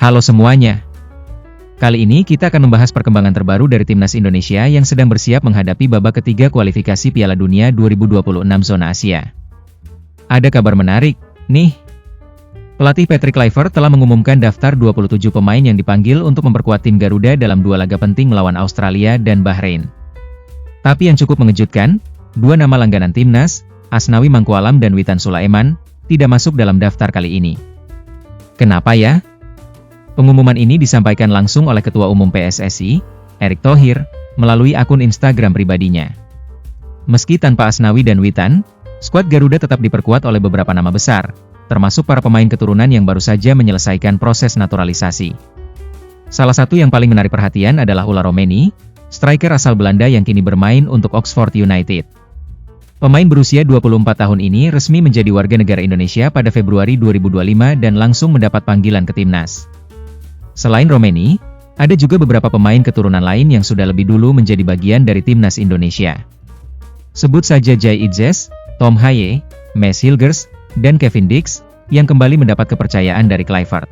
Halo semuanya. Kali ini kita akan membahas perkembangan terbaru dari Timnas Indonesia yang sedang bersiap menghadapi babak ketiga kualifikasi Piala Dunia 2026 zona Asia. Ada kabar menarik, nih. Pelatih Patrick Kluivert telah mengumumkan daftar 27 pemain yang dipanggil untuk memperkuat tim Garuda dalam dua laga penting melawan Australia dan Bahrain. Tapi yang cukup mengejutkan, dua nama langganan Timnas, Asnawi Mangkualam dan Witan Sulaiman, tidak masuk dalam daftar kali ini. Kenapa ya? Pengumuman ini disampaikan langsung oleh Ketua Umum PSSI, Erick Thohir, melalui akun Instagram pribadinya. Meski tanpa Asnawi dan Witan, skuad Garuda tetap diperkuat oleh beberapa nama besar, termasuk para pemain keturunan yang baru saja menyelesaikan proses naturalisasi. Salah satu yang paling menarik perhatian adalah Ula Romeni, striker asal Belanda yang kini bermain untuk Oxford United. Pemain berusia 24 tahun ini resmi menjadi warga negara Indonesia pada Februari 2025 dan langsung mendapat panggilan ke timnas. Selain Romeni, ada juga beberapa pemain keturunan lain yang sudah lebih dulu menjadi bagian dari timnas Indonesia. Sebut saja Jai Idzes, Tom Haye, Maes Hilgers, dan Kevin Dix, yang kembali mendapat kepercayaan dari Kluivert.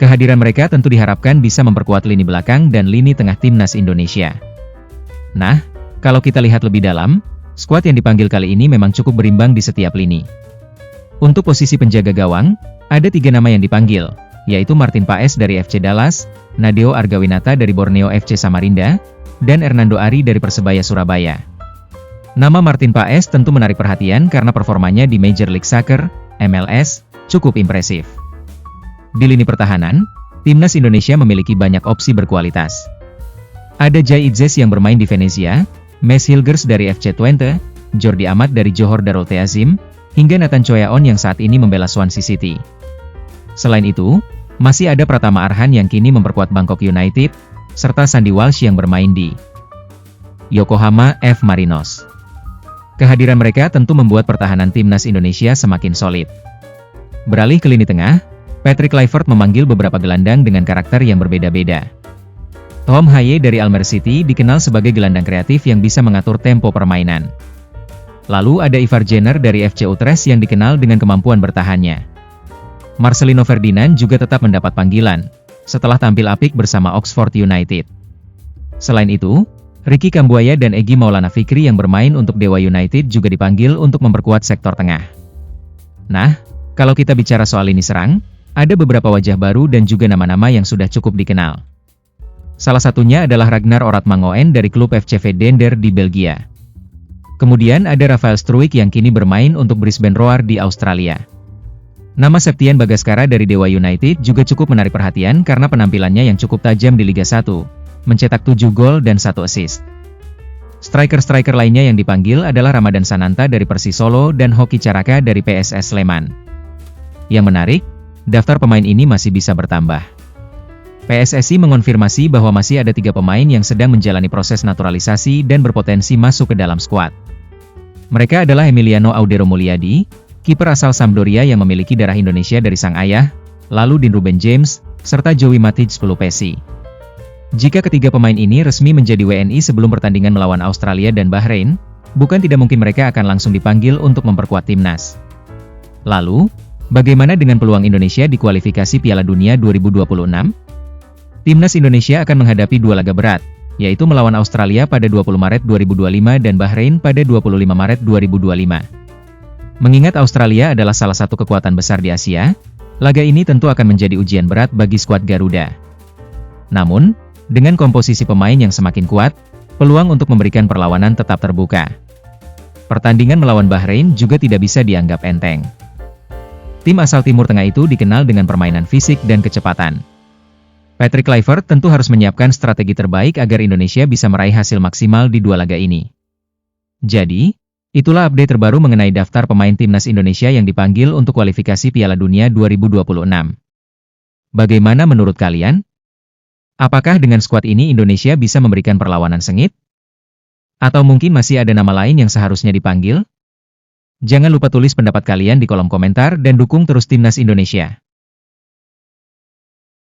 Kehadiran mereka tentu diharapkan bisa memperkuat lini belakang dan lini tengah timnas Indonesia. Nah, kalau kita lihat lebih dalam, skuad yang dipanggil kali ini memang cukup berimbang di setiap lini. Untuk posisi penjaga gawang, ada 3 nama yang dipanggil, yaitu Martin Paes dari FC Dallas, Nadeo Argawinata dari Borneo FC Samarinda, dan Hernando Ari dari Persebaya Surabaya. Nama Martin Paes tentu menarik perhatian karena performanya di Major League Soccer, MLS, cukup impresif. Di lini pertahanan, timnas Indonesia memiliki banyak opsi berkualitas. Ada Jai Idzes yang bermain di Venezia, Maes Hilgers dari FC Twente, Jordi Amat dari Johor Darul Ta'zim, hingga Nathan Choyaon yang saat ini membela Swansea City. Selain itu, masih ada Pratama Arhan yang kini memperkuat Bangkok United, serta Sandy Walsh yang bermain di Yokohama F. Marinos. Kehadiran mereka tentu membuat pertahanan timnas Indonesia semakin solid. Beralih ke lini tengah, Patrick Kluivert memanggil beberapa gelandang dengan karakter yang berbeda-beda. Tom Haye dari Almere City dikenal sebagai gelandang kreatif yang bisa mengatur tempo permainan. Lalu ada Ivar Jenner dari FC Utrecht yang dikenal dengan kemampuan bertahannya. Marcelino Ferdinand juga tetap mendapat panggilan, setelah tampil apik bersama Oxford United. Selain itu, Ricky Kambuaya dan Egy Maulana Fikri yang bermain untuk Dewa United juga dipanggil untuk memperkuat sektor tengah. Nah, kalau kita bicara soal lini serang, ada beberapa wajah baru dan juga nama-nama yang sudah cukup dikenal. Salah satunya adalah Ragnar Oratmangoen dari klub FCV Dender di Belgia. Kemudian ada Rafael Struijk yang kini bermain untuk Brisbane Roar di Australia. Nama Septian Bagaskara dari Dewa United juga cukup menarik perhatian karena penampilannya yang cukup tajam di Liga 1, mencetak 7 gol dan 1 assist. Striker-striker lainnya yang dipanggil adalah Ramadan Sananta dari Persis Solo dan Hoki Caraka dari PSS Sleman. Yang menarik, daftar pemain ini masih bisa bertambah. PSSI mengonfirmasi bahwa masih ada 3 pemain yang sedang menjalani proses naturalisasi dan berpotensi masuk ke dalam skuad. Mereka adalah Emiliano Audero Mulyadi, kiper asal Sampdoria yang memiliki darah Indonesia dari sang ayah, lalu Dean Ruben James, serta Joey Matic Pelupesi. Jika ketiga pemain ini resmi menjadi WNI sebelum pertandingan melawan Australia dan Bahrain, bukan tidak mungkin mereka akan langsung dipanggil untuk memperkuat timnas. Lalu, bagaimana dengan peluang Indonesia di kualifikasi Piala Dunia 2026? Timnas Indonesia akan menghadapi 2 laga berat, yaitu melawan Australia pada 20 Maret 2025 dan Bahrain pada 25 Maret 2025. Mengingat Australia adalah salah satu kekuatan besar di Asia, laga ini tentu akan menjadi ujian berat bagi skuad Garuda. Namun, dengan komposisi pemain yang semakin kuat, peluang untuk memberikan perlawanan tetap terbuka. Pertandingan melawan Bahrain juga tidak bisa dianggap enteng. Tim asal Timur Tengah itu dikenal dengan permainan fisik dan kecepatan. Patrick Kluivert tentu harus menyiapkan strategi terbaik agar Indonesia bisa meraih hasil maksimal di 2 laga ini. Jadi, itulah update terbaru mengenai daftar pemain timnas Indonesia yang dipanggil untuk kualifikasi Piala Dunia 2026. Bagaimana menurut kalian? Apakah dengan skuad ini Indonesia bisa memberikan perlawanan sengit? Atau mungkin masih ada nama lain yang seharusnya dipanggil? Jangan lupa tulis pendapat kalian di kolom komentar dan dukung terus timnas Indonesia.